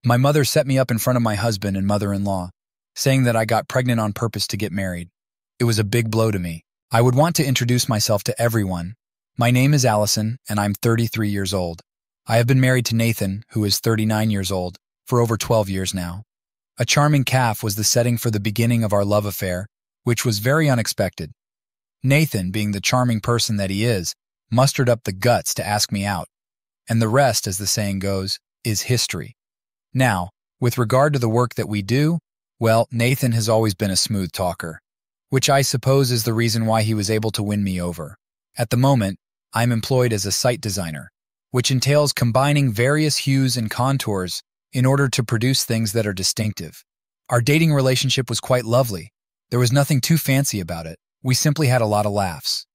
My mother set me up in front of my husband and mother-in-law, saying that I got pregnant on purpose to get married. It was a big blow to me. I would want to introduce myself to everyone. My name is Allison, and I'm 33 years old. I have been married to Nathan, who is 39 years old, for over 12 years now. A charming calf was the setting for the beginning of our love affair, which was very unexpected. Nathan, being the charming person that he is, mustered up the guts to ask me out. And the rest, as the saying goes, is history. Now, with regard to the work that we do, well, Nathan has always been a smooth talker, which I suppose is the reason why he was able to win me over. At the moment, I'm employed as a site designer, which entails combining various hues and contours in order to produce things that are distinctive. Our dating relationship was quite lovely. There was nothing too fancy about it. We simply had a lot of laughs.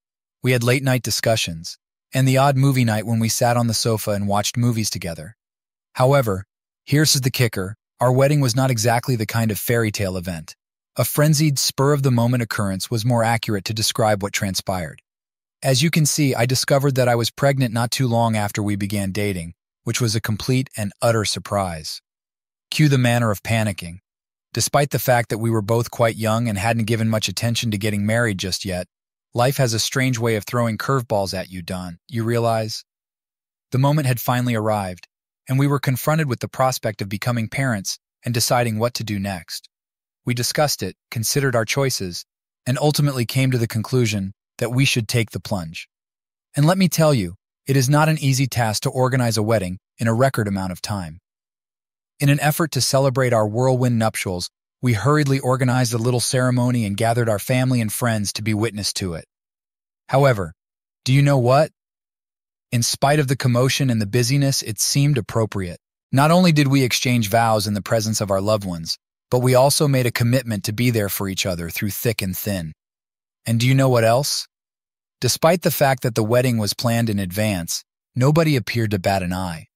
We had late-night discussions, and the odd movie night when we sat on the sofa and watched movies together. However, here's the kicker. Our wedding was not exactly the kind of fairy tale event. A frenzied, spur-of-the-moment occurrence was more accurate to describe what transpired. As you can see, I discovered that I was pregnant not too long after we began dating, which was a complete and utter surprise. Cue the manner of panicking. Despite the fact that we were both quite young and hadn't given much attention to getting married just yet, life has a strange way of throwing curveballs at you, Don. You realize? The moment had finally arrived, and we were confronted with the prospect of becoming parents and deciding what to do next. We discussed it, considered our choices, and ultimately came to the conclusion that we should take the plunge. And let me tell you, it is not an easy task to organize a wedding in a record amount of time. In an effort to celebrate our whirlwind nuptials, we hurriedly organized a little ceremony and gathered our family and friends to be witness to it. However, do you know what? In spite of the commotion and the busyness, it seemed appropriate. Not only did we exchange vows in the presence of our loved ones, but we also made a commitment to be there for each other through thick and thin. And do you know what else? Despite the fact that the wedding was planned in advance, nobody appeared to bat an eye.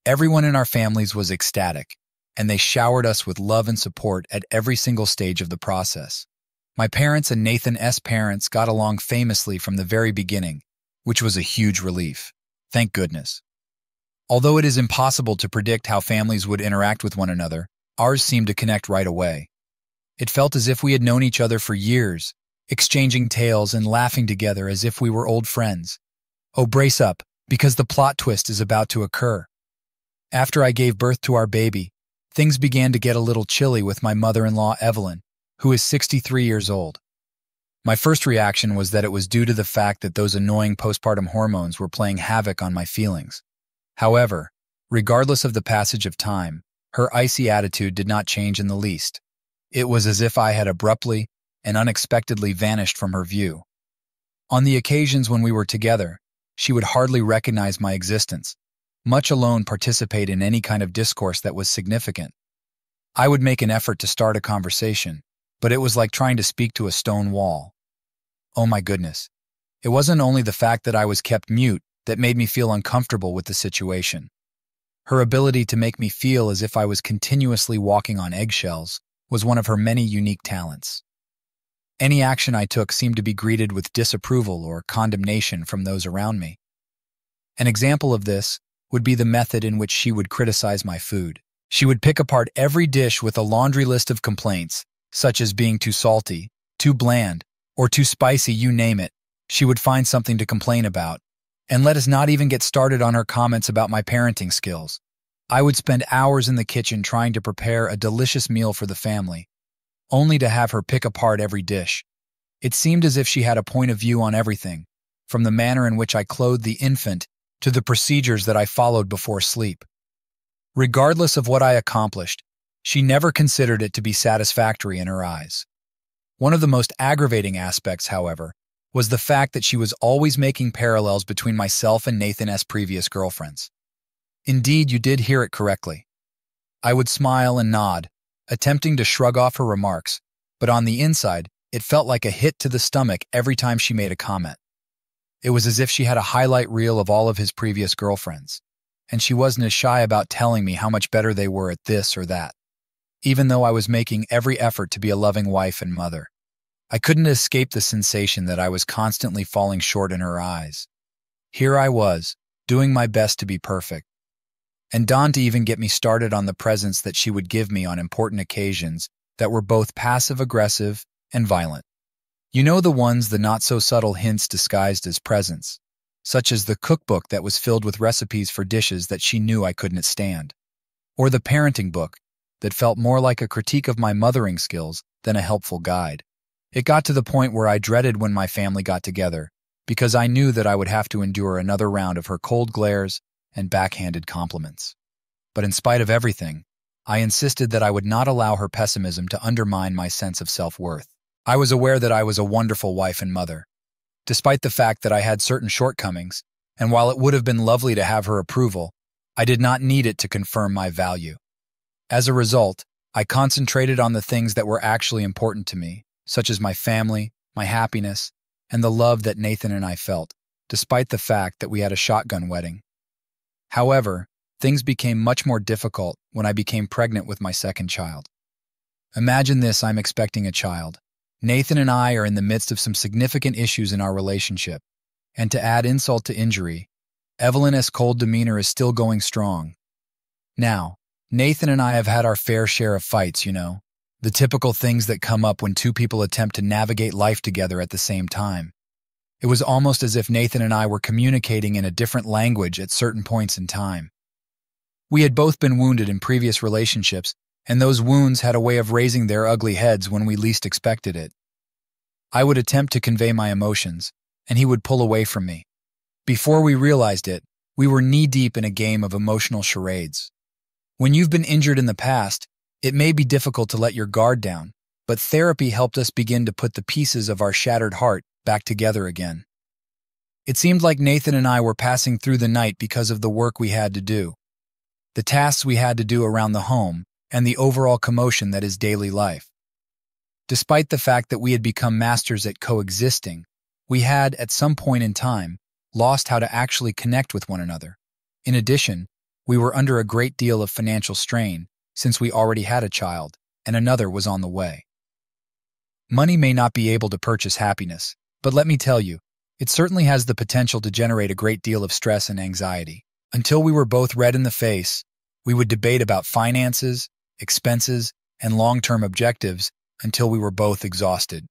Everyone in our families was ecstatic, and they showered us with love and support at every single stage of the process. My parents and Nathan's parents got along famously from the very beginning, which was a huge relief. Thank goodness. Although it is impossible to predict how families would interact with one another, ours seemed to connect right away. It felt as if we had known each other for years, exchanging tales and laughing together as if we were old friends. Oh, brace up, because the plot twist is about to occur. After I gave birth to our baby, things began to get a little chilly with my mother-in-law, Evelyn, who is 63 years old. My first reaction was that it was due to the fact that those annoying postpartum hormones were playing havoc on my feelings. However, regardless of the passage of time, her icy attitude did not change in the least. It was as if I had abruptly and unexpectedly vanished from her view. On the occasions when we were together, she would hardly recognize my existence, much alone participate in any kind of discourse that was significant. I would make an effort to start a conversation, but it was like trying to speak to a stone wall. Oh my goodness. It wasn't only the fact that I was kept mute that made me feel uncomfortable with the situation. Her ability to make me feel as if I was continuously walking on eggshells was one of her many unique talents. Any action I took seemed to be greeted with disapproval or condemnation from those around me. An example of this would be the method in which she would criticize my food. She would pick apart every dish with a laundry list of complaints, such as being too salty, too bland, or too spicy, you name it. She would find something to complain about. And let us not even get started on her comments about my parenting skills. I would spend hours in the kitchen trying to prepare a delicious meal for the family, only to have her pick apart every dish. It seemed as if she had a point of view on everything, from the manner in which I clothed the infant to the procedures that I followed before sleep. Regardless of what I accomplished, she never considered it to be satisfactory in her eyes. One of the most aggravating aspects, however, was the fact that she was always making parallels between myself and Nathan's previous girlfriends. Indeed, you did hear it correctly. I would smile and nod, attempting to shrug off her remarks, but on the inside, it felt like a hit to the stomach every time she made a comment. It was as if she had a highlight reel of all of his previous girlfriends, and she wasn't as shy about telling me how much better they were at this or that. Even though I was making every effort to be a loving wife and mother, I couldn't escape the sensation that I was constantly falling short in her eyes. Here I was, doing my best to be perfect. And don't even get me started on the presents that she would give me on important occasions that were both passive-aggressive and violent. You know, the ones, the not-so-subtle hints disguised as presents, such as the cookbook that was filled with recipes for dishes that she knew I couldn't stand, or the parenting book that felt more like a critique of my mothering skills than a helpful guide. It got to the point where I dreaded when my family got together, because I knew that I would have to endure another round of her cold glares and backhanded compliments. But in spite of everything, I insisted that I would not allow her pessimism to undermine my sense of self-worth. I was aware that I was a wonderful wife and mother, despite the fact that I had certain shortcomings, and while it would have been lovely to have her approval, I did not need it to confirm my value. As a result, I concentrated on the things that were actually important to me, such as my family, my happiness, and the love that Nathan and I felt, despite the fact that we had a shotgun wedding. However, things became much more difficult when I became pregnant with my second child. Imagine this: I'm expecting a child. Nathan and I are in the midst of some significant issues in our relationship, and to add insult to injury, Evelyn's cold demeanor is still going strong. Now, Nathan and I have had our fair share of fights, the typical things that come up when two people attempt to navigate life together at the same time. It was almost as if Nathan and I were communicating in a different language at certain points in time. We had both been wounded in previous relationships, and those wounds had a way of raising their ugly heads when we least expected it. I would attempt to convey my emotions, and he would pull away from me. Before we realized it, we were knee-deep in a game of emotional charades. When you've been injured in the past, it may be difficult to let your guard down, but therapy helped us begin to put the pieces of our shattered heart back together again. It seemed like Nathan and I were passing through the night because of the work we had to do, the tasks we had to do around the home, and the overall commotion that is daily life. Despite the fact that we had become masters at coexisting, we had, at some point in time, lost how to actually connect with one another. In addition, we were under a great deal of financial strain since we already had a child, and another was on the way. Money may not be able to purchase happiness, but let me tell you, it certainly has the potential to generate a great deal of stress and anxiety. Until we were both red in the face, we would debate about finances, expenses, and long-term objectives until we were both exhausted.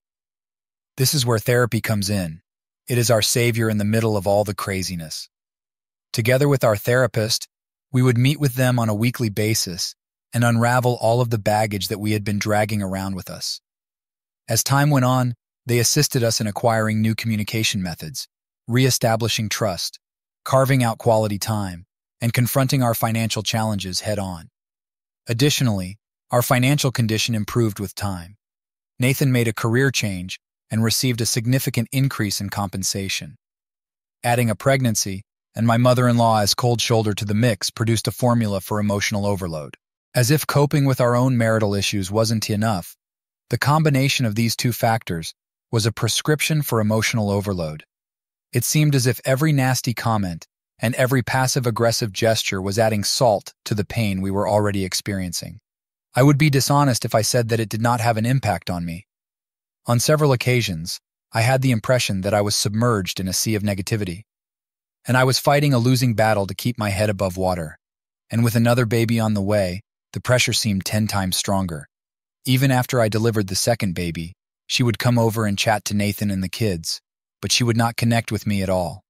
This is where therapy comes in. It is our savior in the middle of all the craziness. Together with our therapist, we would meet with them on a weekly basis and unravel all of the baggage that we had been dragging around with us. As time went on, they assisted us in acquiring new communication methods, re-establishing trust, carving out quality time, and confronting our financial challenges head-on. Additionally, our financial condition improved with time. Nathan made a career change and received a significant increase in compensation. Adding a pregnancy and my mother-in-law as cold shoulder to the mix produced a formula for emotional overload. As if coping with our own marital issues wasn't enough, the combination of these two factors was a prescription for emotional overload. It seemed as if every nasty comment and every passive-aggressive gesture was adding salt to the pain we were already experiencing. I would be dishonest if I said that it did not have an impact on me. On several occasions, I had the impression that I was submerged in a sea of negativity, and I was fighting a losing battle to keep my head above water. And with another baby on the way, the pressure seemed 10 times stronger. Even after I delivered the second baby, she would come over and chat to Nathan and the kids, but she would not connect with me at all.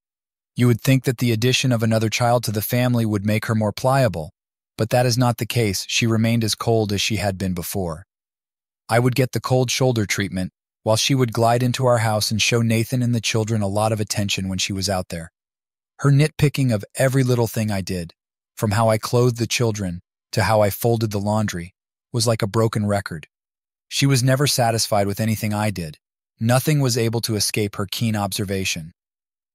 You would think that the addition of another child to the family would make her more pliable, but that is not the case. She remained as cold as she had been before. I would get the cold shoulder treatment, while she would glide into our house and show Nathan and the children a lot of attention when she was out there. Her nitpicking of every little thing I did, from how I clothed the children to how I folded the laundry, was like a broken record. She was never satisfied with anything I did. Nothing was able to escape her keen observation.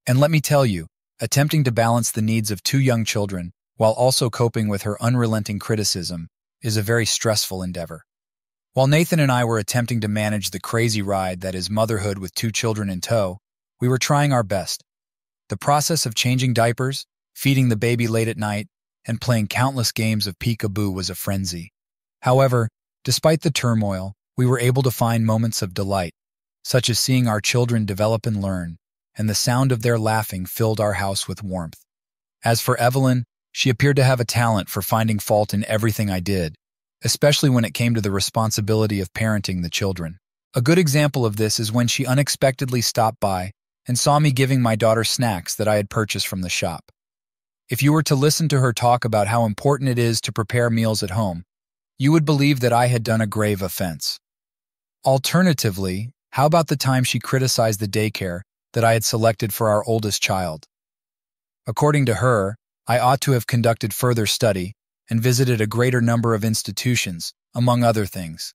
And let me tell you, attempting to balance the needs of 2 young children while also coping with her unrelenting criticism is a very stressful endeavor. While Nathan and I were attempting to manage the crazy ride that is motherhood with 2 children in tow, we were trying our best. The process of changing diapers, feeding the baby late at night, and playing countless games of peekaboo was a frenzy. However, despite the turmoil, we were able to find moments of delight, such as seeing our children develop and learn, and the sound of their laughing filled our house with warmth. As for Evelyn, She appeared to have a talent for finding fault in everything I did, especially when it came to the responsibility of parenting the children. A good example of this is when she unexpectedly stopped by and saw me giving my daughter snacks that I had purchased from the shop. If you were to listen to her talk about how important it is to prepare meals at home, you would believe that I had done a grave offense. Alternatively, how about the time she criticized the daycare that I had selected for our oldest child? According to her, I ought to have conducted further study and visited a greater number of institutions, among other things.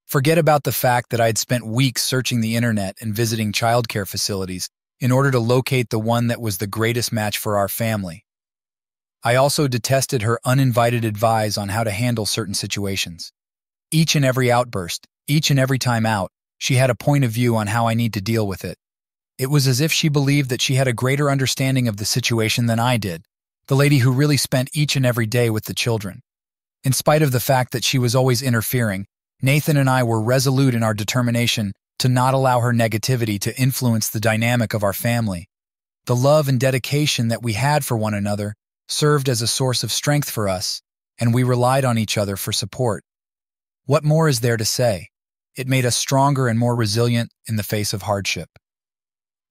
Forget about the fact that I had spent weeks searching the internet and visiting childcare facilities in order to locate the one that was the greatest match for our family. I also detested her uninvited advice on how to handle certain situations. Each and every outburst, each and every time out, she had a point of view on how I need to deal with it. It was as if she believed that she had a greater understanding of the situation than I did, the lady who really spent each and every day with the children. In spite of the fact that she was always interfering, Nathan and I were resolute in our determination to not allow her negativity to influence the dynamic of our family. The love and dedication that we had for one another served as a source of strength for us, and we relied on each other for support. What more is there to say? It made us stronger and more resilient in the face of hardship.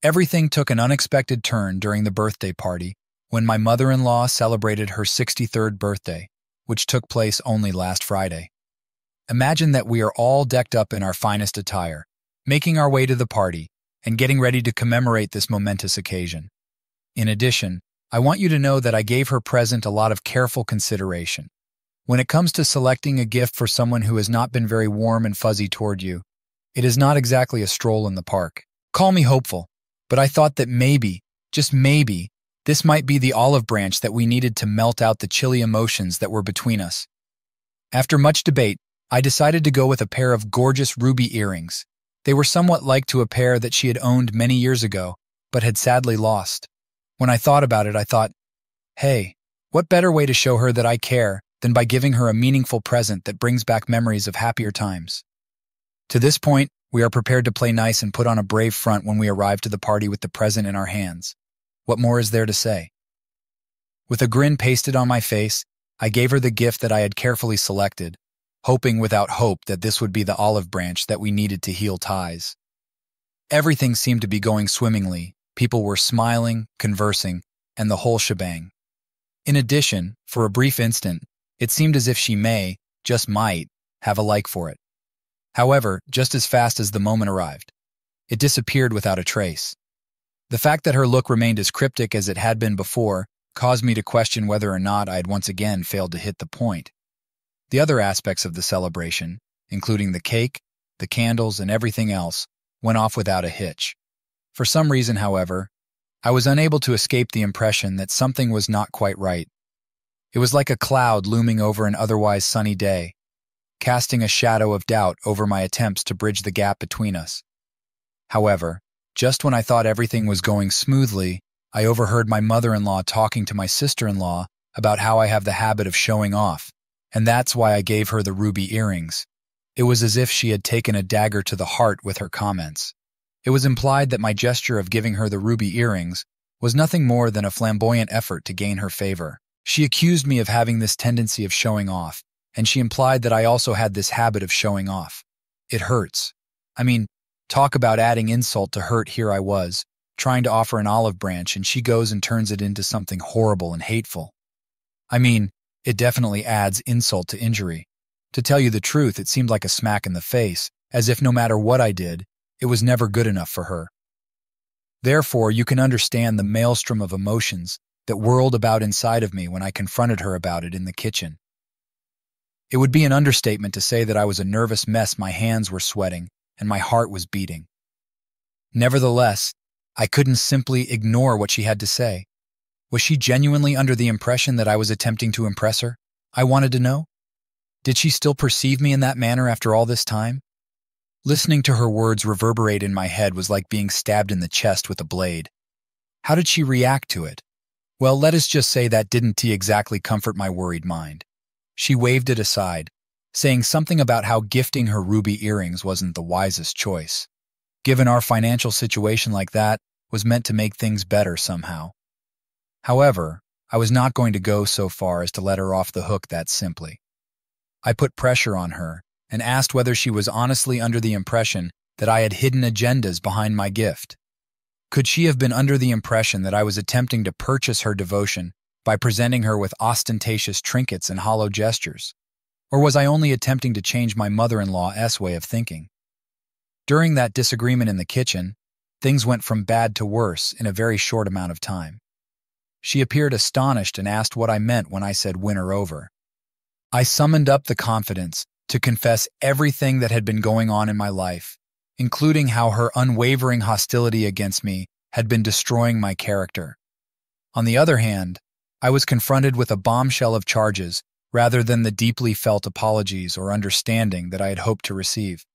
Everything took an unexpected turn during the birthday party when my mother-in-law celebrated her 63rd birthday, which took place only last Friday. Imagine that we are all decked up in our finest attire, making our way to the party and getting ready to commemorate this momentous occasion. In addition, I want you to know that I gave her present a lot of careful consideration. When it comes to selecting a gift for someone who has not been very warm and fuzzy toward you, it is not exactly a stroll in the park. Call me hopeful, but I thought that maybe, just maybe, this might be the olive branch that we needed to melt out the chilly emotions that were between us. After much debate, I decided to go with a pair of gorgeous ruby earrings. They were somewhat like to a pair that she had owned many years ago, but had sadly lost. When I thought about it, I thought, hey, what better way to show her that I care than by giving her a meaningful present that brings back memories of happier times. To this point, we are prepared to play nice and put on a brave front when we arrive to the party with the present in our hands. What more is there to say? With a grin pasted on my face, I gave her the gift that I had carefully selected, hoping without hope that this would be the olive branch that we needed to heal ties. Everything seemed to be going swimmingly. People were smiling, conversing, and the whole shebang. In addition, for a brief instant, it seemed as if she may, just might, have a like for it. However, just as fast as the moment arrived, it disappeared without a trace. The fact that her look remained as cryptic as it had been before caused me to question whether or not I had once again failed to hit the point. The other aspects of the celebration, including the cake, the candles, and everything else, went off without a hitch. For some reason, however, I was unable to escape the impression that something was not quite right. It was like a cloud looming over an otherwise sunny day, casting a shadow of doubt over my attempts to bridge the gap between us. However, just when I thought everything was going smoothly, I overheard my mother-in-law talking to my sister-in-law about how I have the habit of showing off, and that's why I gave her the ruby earrings. It was as if she had taken a dagger to the heart with her comments. It was implied that my gesture of giving her the ruby earrings was nothing more than a flamboyant effort to gain her favor. She accused me of having this tendency of showing off, and she implied that I also had this habit of showing off. It hurts. I mean, talk about adding insult to hurt. Here I was, trying to offer an olive branch, and she goes and turns it into something horrible and hateful. I mean, it definitely adds insult to injury. To tell you the truth, it seemed like a smack in the face, as if no matter what I did, it was never good enough for her. Therefore, you can understand the maelstrom of emotions that whirled about inside of me when I confronted her about it in the kitchen. It would be an understatement to say that I was a nervous mess. My hands were sweating, and my heart was beating. Nevertheless, I couldn't simply ignore what she had to say. Was she genuinely under the impression that I was attempting to impress her? I wanted to know. Did she still perceive me in that manner after all this time? Listening to her words reverberate in my head was like being stabbed in the chest with a blade. How did she react to it? Well, let us just say that didn't exactly comfort my worried mind. She waved it aside, saying something about how gifting her ruby earrings wasn't the wisest choice. Given our financial situation like that was meant to make things better somehow. However, I was not going to go so far as to let her off the hook that simply. I put pressure on her and asked whether she was honestly under the impression that I had hidden agendas behind my gift. Could she have been under the impression that I was attempting to purchase her devotion by presenting her with ostentatious trinkets and hollow gestures? Or was I only attempting to change my mother-in-law's way of thinking? During that disagreement in the kitchen, things went from bad to worse in a very short amount of time. She appeared astonished and asked what I meant when I said win her over. I summoned up the confidence to confess everything that had been going on in my life, including how her unwavering hostility against me had been destroying my character. On the other hand, I was confronted with a bombshell of charges rather than the deeply felt apologies or understanding that I had hoped to receive.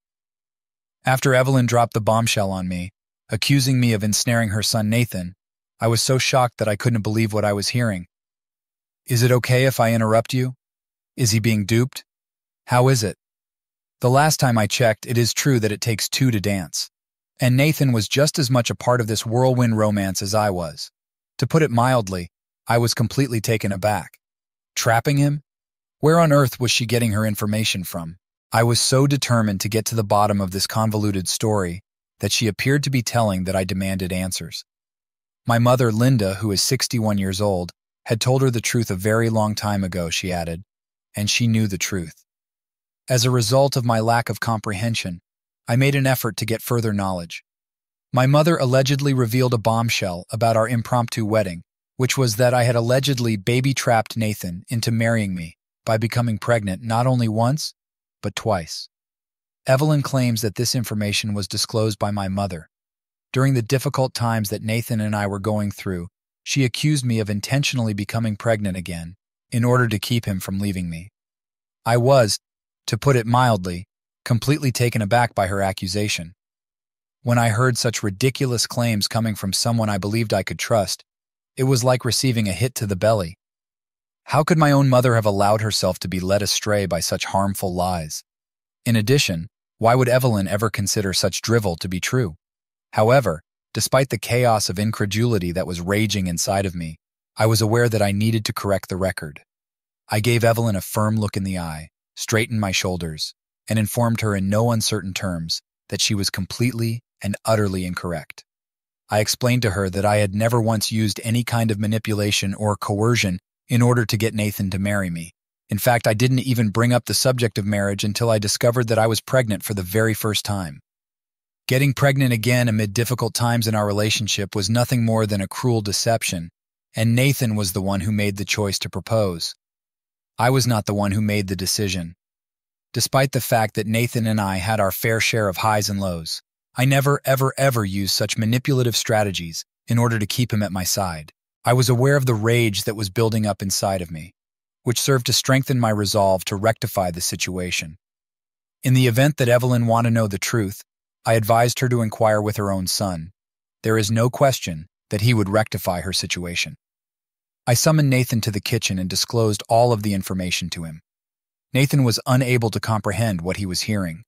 After Evelyn dropped the bombshell on me, accusing me of ensnaring her son Nathan, I was so shocked that I couldn't believe what I was hearing. Is it okay if I interrupt you? Is he being duped? How is it? The last time I checked, it is true that it takes two to dance. And Nathan was just as much a part of this whirlwind romance as I was. To put it mildly, I was completely taken aback. Trapping him? Where on earth was she getting her information from? I was so determined to get to the bottom of this convoluted story that she appeared to be telling that I demanded answers. My mother, Linda, who is 61 years old, had told her the truth a very long time ago, she added, and she knew the truth. As a result of my lack of comprehension, I made an effort to get further knowledge. My mother allegedly revealed a bombshell about our impromptu wedding, which was that I had allegedly baby-trapped Nathan into marrying me by becoming pregnant not only once, but twice. Evelyn claims that this information was disclosed by my mother. During the difficult times that Nathan and I were going through, she accused me of intentionally becoming pregnant again in order to keep him from leaving me. I was, to put it mildly, completely taken aback by her accusation. When I heard such ridiculous claims coming from someone I believed I could trust, it was like receiving a hit to the belly. How could my own mother have allowed herself to be led astray by such harmful lies? In addition, why would Evelyn ever consider such drivel to be true? However, despite the chaos of incredulity that was raging inside of me, I was aware that I needed to correct the record. I gave Evelyn a firm look in the eye, straightened my shoulders, and informed her in no uncertain terms that she was completely and utterly incorrect. I explained to her that I had never once used any kind of manipulation or coercion in order to get Nathan to marry me. In fact, I didn't even bring up the subject of marriage until I discovered that I was pregnant for the very first time. Getting pregnant again amid difficult times in our relationship was nothing more than a cruel deception, and Nathan was the one who made the choice to propose. I was not the one who made the decision. Despite the fact that Nathan and I had our fair share of highs and lows, I never, ever used such manipulative strategies in order to keep him at my side. I was aware of the rage that was building up inside of me, which served to strengthen my resolve to rectify the situation. In the event that Evelyn wanted to know the truth, I advised her to inquire with her own son. There is no question that he would rectify her situation. I summoned Nathan to the kitchen and disclosed all of the information to him. Nathan was unable to comprehend what he was hearing.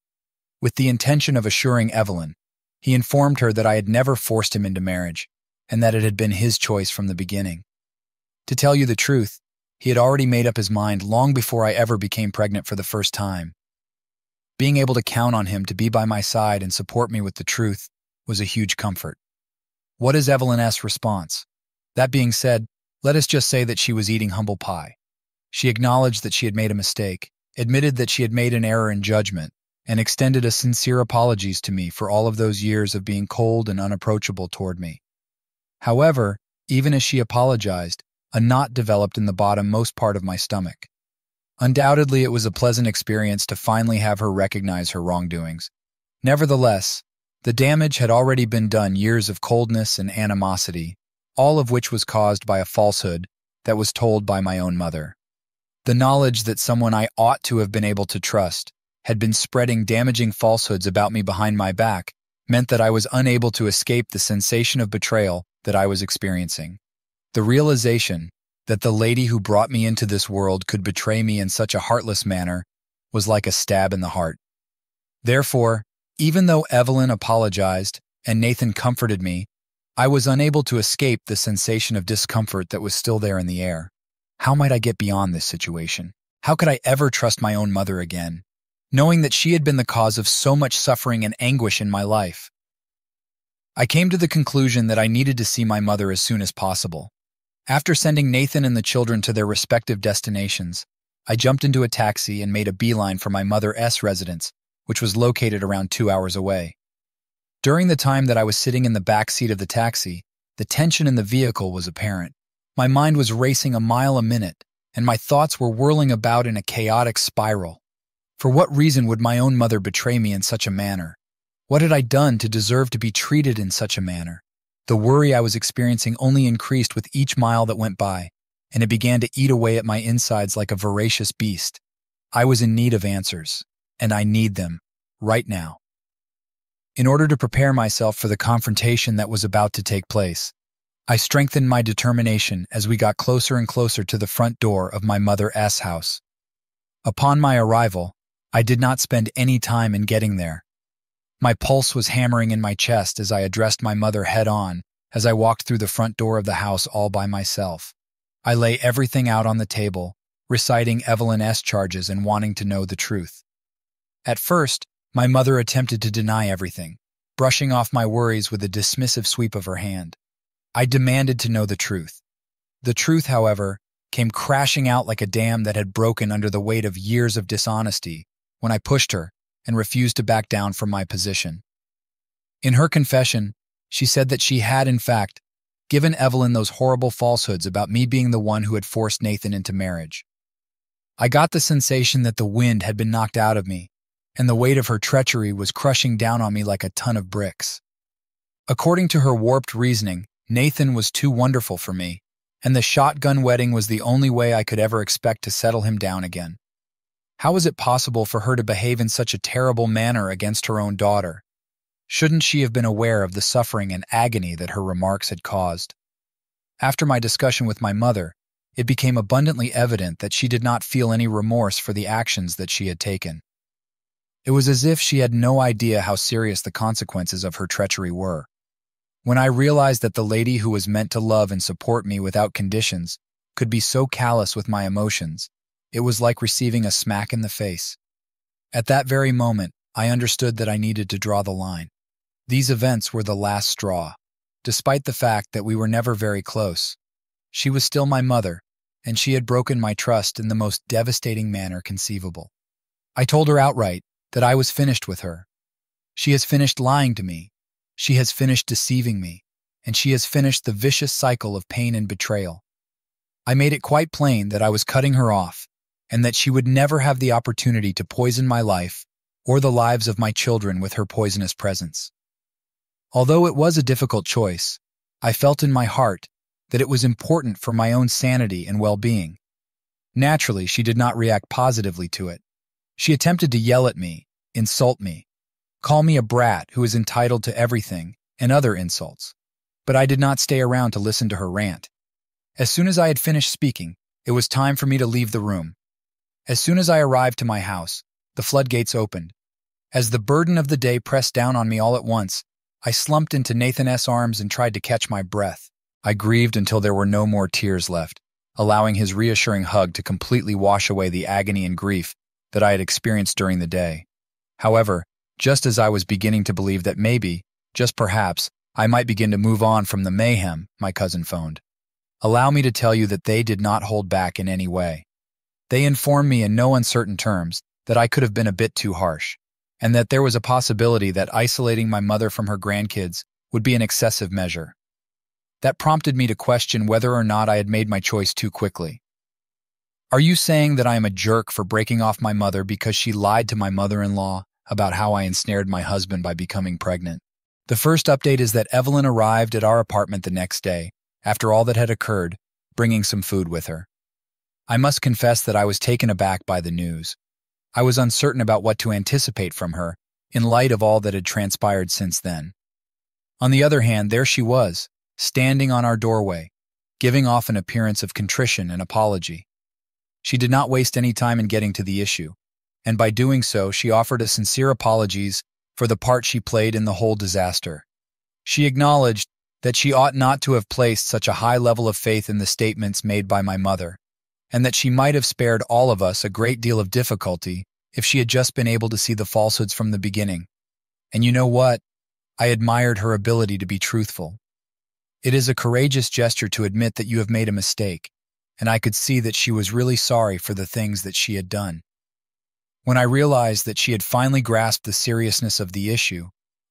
With the intention of assuring Evelyn, he informed her that I had never forced him into marriage, and that it had been his choice from the beginning. To tell you the truth, he had already made up his mind long before I ever became pregnant for the first time. Being able to count on him to be by my side and support me with the truth was a huge comfort. What is Evelyn's response? That being said, let us just say that she was eating humble pie. She acknowledged that she had made a mistake, admitted that she had made an error in judgment, and extended a sincere apologies to me for all of those years of being cold and unapproachable toward me. However, even as she apologized, a knot developed in the bottom-most part of my stomach. Undoubtedly, it was a pleasant experience to finally have her recognize her wrongdoings. Nevertheless, the damage had already been done, years of coldness and animosity, all of which was caused by a falsehood that was told by my own mother. The knowledge that someone I ought to have been able to trust had been spreading damaging falsehoods about me behind my back meant that I was unable to escape the sensation of betrayal that I was experiencing. The realization that the lady who brought me into this world could betray me in such a heartless manner was like a stab in the heart. Therefore, even though Evelyn apologized and Nathan comforted me, I was unable to escape the sensation of discomfort that was still there in the air. How might I get beyond this situation? How could I ever trust my own mother again, knowing that she had been the cause of so much suffering and anguish in my life? I came to the conclusion that I needed to see my mother as soon as possible. After sending Nathan and the children to their respective destinations, I jumped into a taxi and made a beeline for my mother's residence, which was located around 2 hours away. During the time that I was sitting in the back seat of the taxi, the tension in the vehicle was apparent. My mind was racing a mile a minute, and my thoughts were whirling about in a chaotic spiral. For what reason would my own mother betray me in such a manner? What had I done to deserve to be treated in such a manner? The worry I was experiencing only increased with each mile that went by, and it began to eat away at my insides like a voracious beast. I was in need of answers, and I need them, right now. In order to prepare myself for the confrontation that was about to take place, I strengthened my determination as we got closer and closer to the front door of my mother's house. Upon my arrival, I did not spend any time in getting there. My pulse was hammering in my chest as I addressed my mother head-on as I walked through the front door of the house all by myself. I lay everything out on the table, reciting Evelyn's charges and wanting to know the truth. At first, my mother attempted to deny everything, brushing off my worries with a dismissive sweep of her hand. I demanded to know the truth. The truth, however, came crashing out like a dam that had broken under the weight of years of dishonesty when I pushed her and refused to back down from my position. In her confession, she said that she had, in fact, given Evelyn those horrible falsehoods about me being the one who had forced Nathan into marriage. I got the sensation that the wind had been knocked out of me, and the weight of her treachery was crushing down on me like a ton of bricks. According to her warped reasoning, Nathan was too wonderful for me, and the shotgun wedding was the only way I could ever expect to settle him down again. How was it possible for her to behave in such a terrible manner against her own daughter? Shouldn't she have been aware of the suffering and agony that her remarks had caused? After my discussion with my mother, it became abundantly evident that she did not feel any remorse for the actions that she had taken. It was as if she had no idea how serious the consequences of her treachery were. When I realized that the lady who was meant to love and support me without conditions could be so callous with my emotions, it was like receiving a smack in the face. At that very moment, I understood that I needed to draw the line. These events were the last straw. Despite the fact that we were never very close, she was still my mother, and she had broken my trust in the most devastating manner conceivable. I told her outright that I was finished with her. She has finished lying to me. She has finished deceiving me, and she has finished the vicious cycle of pain and betrayal. I made it quite plain that I was cutting her off, and that she would never have the opportunity to poison my life or the lives of my children with her poisonous presence. Although it was a difficult choice, I felt in my heart that it was important for my own sanity and well-being. Naturally, she did not react positively to it. She attempted to yell at me, insult me, call me a brat who is entitled to everything, and other insults. But I did not stay around to listen to her rant. As soon as I had finished speaking, it was time for me to leave the room. As soon as I arrived to my house, the floodgates opened. As the burden of the day pressed down on me all at once, I slumped into Nathan's arms and tried to catch my breath. I grieved until there were no more tears left, allowing his reassuring hug to completely wash away the agony and grief that I had experienced during the day. However, just as I was beginning to believe that maybe, just perhaps, I might begin to move on from the mayhem, my cousin phoned. Allow me to tell you that they did not hold back in any way. They informed me in no uncertain terms that I could have been a bit too harsh, and that there was a possibility that isolating my mother from her grandkids would be an excessive measure. That prompted me to question whether or not I had made my choice too quickly. Are you saying that I am a jerk for breaking off my mother because she lied to my mother-in-law about how I ensnared my husband by becoming pregnant? The first update is that Evelyn arrived at our apartment the next day, after all that had occurred, bringing some food with her. I must confess that I was taken aback by the news. I was uncertain about what to anticipate from her, in light of all that had transpired since then. On the other hand, there she was, standing on our doorway, giving off an appearance of contrition and apology. She did not waste any time in getting to the issue, and by doing so, she offered us sincere apologies for the part she played in the whole disaster. She acknowledged that she ought not to have placed such a high level of faith in the statements made by my mother, and that she might have spared all of us a great deal of difficulty if she had just been able to see the falsehoods from the beginning. And you know what? I admired her ability to be truthful. It is a courageous gesture to admit that you have made a mistake, and I could see that she was really sorry for the things that she had done. When I realized that she had finally grasped the seriousness of the issue,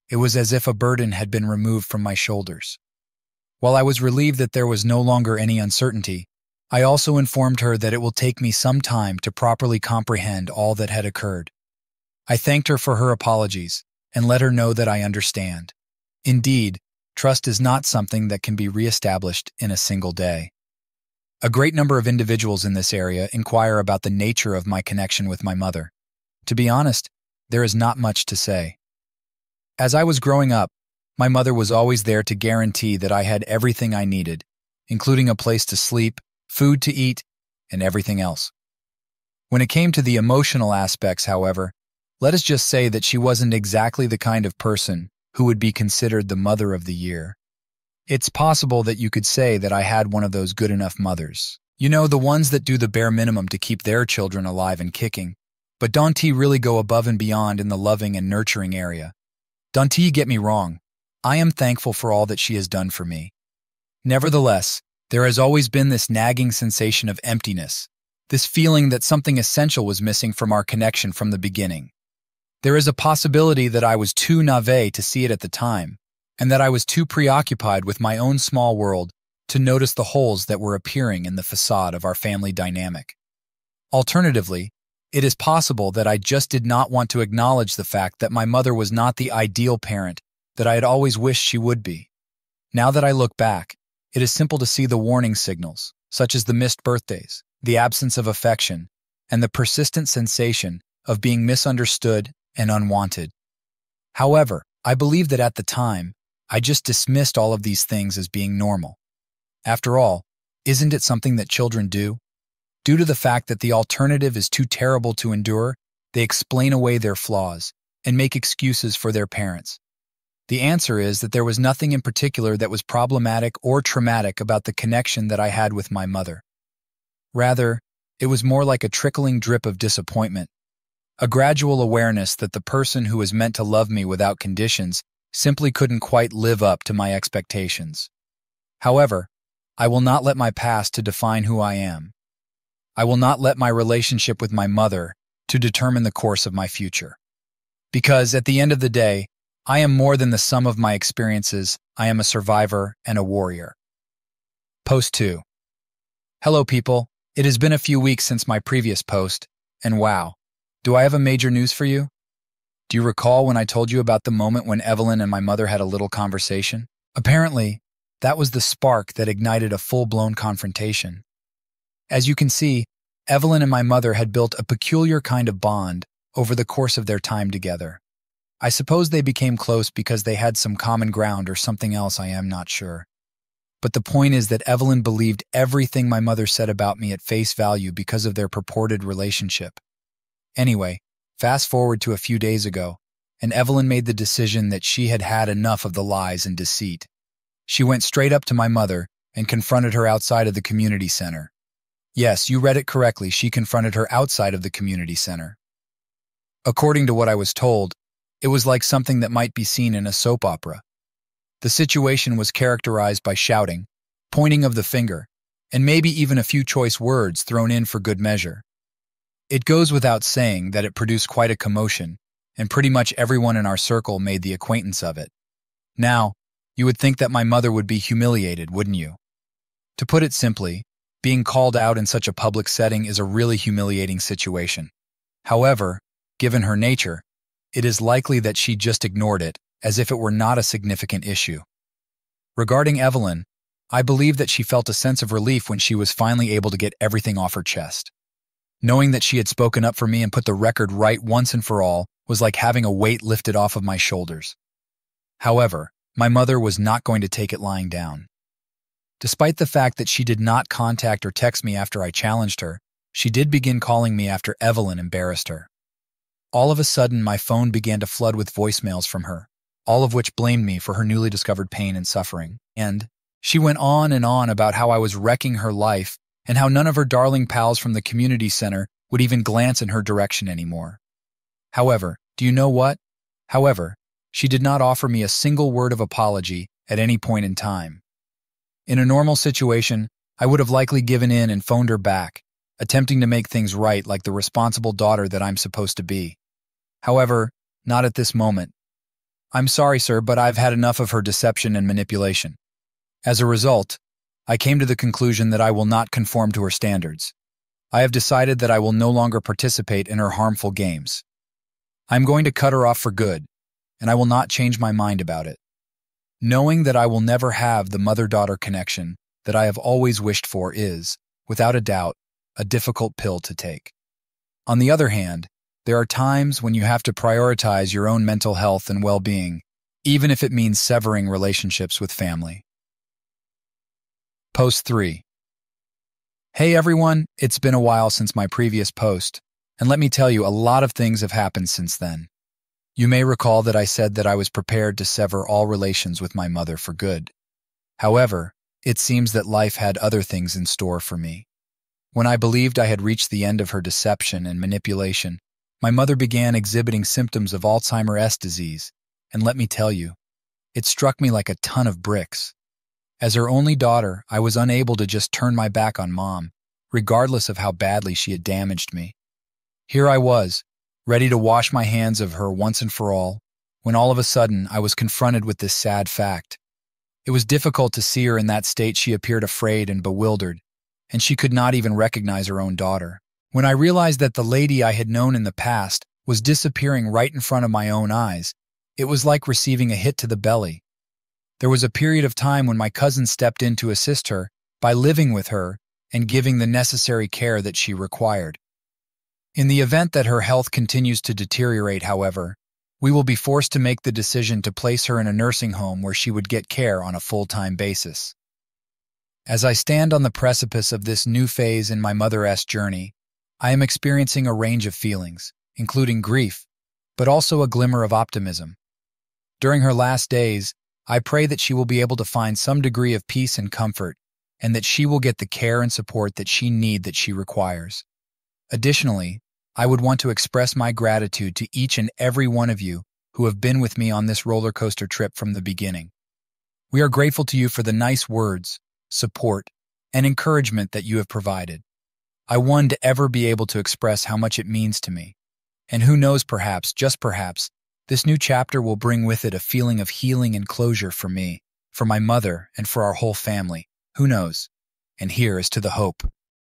it was as if a burden had been removed from my shoulders. While I was relieved that there was no longer any uncertainty, I also informed her that it will take me some time to properly comprehend all that had occurred. I thanked her for her apologies and let her know that I understand. Indeed, trust is not something that can be reestablished in a single day. A great number of individuals in this area inquire about the nature of my connection with my mother. To be honest, there is not much to say. As I was growing up, my mother was always there to guarantee that I had everything I needed, including a place to sleep, food to eat, and everything else. When it came to the emotional aspects, however, let us just say that she wasn't exactly the kind of person who would be considered the mother of the year. It's possible that you could say that I had one of those good enough mothers. You know, the ones that do the bare minimum to keep their children alive and kicking, but don't really go above and beyond in the loving and nurturing area. Don't get me wrong, I am thankful for all that she has done for me. Nevertheless, there has always been this nagging sensation of emptiness, this feeling that something essential was missing from our connection from the beginning. There is a possibility that I was too naïve to see it at the time, and that I was too preoccupied with my own small world to notice the holes that were appearing in the facade of our family dynamic. Alternatively, it is possible that I just did not want to acknowledge the fact that my mother was not the ideal parent that I had always wished she would be. Now that I look back, it is simple to see the warning signals, such as the missed birthdays, the absence of affection, and the persistent sensation of being misunderstood and unwanted. However, I believe that at the time, I just dismissed all of these things as being normal. After all, isn't it something that children do? Due to the fact that the alternative is too terrible to endure, they explain away their flaws and make excuses for their parents. The answer is that there was nothing in particular that was problematic or traumatic about the connection that I had with my mother. Rather, it was more like a trickling drip of disappointment, a gradual awareness that the person who was meant to love me without conditions simply couldn't quite live up to my expectations. However, I will not let my past to define who I am. I will not let my relationship with my mother to determine the course of my future. Because at the end of the day, I am more than the sum of my experiences. I am a survivor and a warrior. Post 2. Hello people, it has been a few weeks since my previous post, and wow, do I have a major news for you? Do you recall when I told you about the moment when Evelyn and my mother had a little conversation? Apparently, that was the spark that ignited a full-blown confrontation. As you can see, Evelyn and my mother had built a peculiar kind of bond over the course of their time together. I suppose they became close because they had some common ground or something else, I am not sure. But the point is that Evelyn believed everything my mother said about me at face value because of their purported relationship. Anyway, fast forward to a few days ago, and Evelyn made the decision that she had had enough of the lies and deceit. She went straight up to my mother and confronted her outside of the community center. Yes, you read it correctly, she confronted her outside of the community center. According to what I was told, it was like something that might be seen in a soap opera. The situation was characterized by shouting, pointing of the finger, and maybe even a few choice words thrown in for good measure. It goes without saying that it produced quite a commotion, and pretty much everyone in our circle made the acquaintance of it. Now, you would think that my mother would be humiliated, wouldn't you? To put it simply, being called out in such a public setting is a really humiliating situation. However, given her nature, it is likely that she just ignored it, as if it were not a significant issue. Regarding Evelyn, I believe that she felt a sense of relief when she was finally able to get everything off her chest. Knowing that she had spoken up for me and put the record right once and for all was like having a weight lifted off of my shoulders. However, my mother was not going to take it lying down. Despite the fact that she did not contact or text me after I challenged her, she did begin calling me after Evelyn embarrassed her. All of a sudden, my phone began to flood with voicemails from her, all of which blamed me for her newly discovered pain and suffering. And she went on and on about how I was wrecking her life and how none of her darling pals from the community center would even glance in her direction anymore. However, do you know what? However, she did not offer me a single word of apology at any point in time. In a normal situation, I would have likely given in and phoned her back, attempting to make things right like the responsible daughter that I'm supposed to be. However, not at this moment. I'm sorry, sir, but I've had enough of her deception and manipulation. As a result, I came to the conclusion that I will not conform to her standards. I have decided that I will no longer participate in her harmful games. I'm going to cut her off for good, and I will not change my mind about it. Knowing that I will never have the mother-daughter connection that I have always wished for is, without a doubt, a difficult pill to take. On the other hand, there are times when you have to prioritize your own mental health and well-being, even if it means severing relationships with family. Post 3. Hey everyone, it's been a while since my previous post, and let me tell you, a lot of things have happened since then. You may recall that I said that I was prepared to sever all relations with my mother for good. However, it seems that life had other things in store for me. When I believed I had reached the end of her deception and manipulation, my mother began exhibiting symptoms of Alzheimer's disease, and let me tell you, it struck me like a ton of bricks. As her only daughter, I was unable to just turn my back on Mom, regardless of how badly she had damaged me. Here I was, ready to wash my hands of her once and for all, when all of a sudden I was confronted with this sad fact. It was difficult to see her in that state. She appeared afraid and bewildered, and she could not even recognize her own daughter. When I realized that the lady I had known in the past was disappearing right in front of my own eyes, it was like receiving a hit to the belly. There was a period of time when my cousin stepped in to assist her by living with her and giving the necessary care that she required. In the event that her health continues to deteriorate, however, we will be forced to make the decision to place her in a nursing home where she would get care on a full-time basis. As I stand on the precipice of this new phase in my mother's journey, I am experiencing a range of feelings, including grief, but also a glimmer of optimism. During her last days, I pray that she will be able to find some degree of peace and comfort, and that she will get the care and support that she requires. Additionally, I would want to express my gratitude to each and every one of you who have been with me on this roller coaster trip from the beginning. We are grateful to you for the nice words, support, and encouragement that you have provided. I want to ever be able to express how much it means to me. And who knows, perhaps, just perhaps, this new chapter will bring with it a feeling of healing and closure for me, for my mother, and for our whole family. Who knows? And here is to the hope.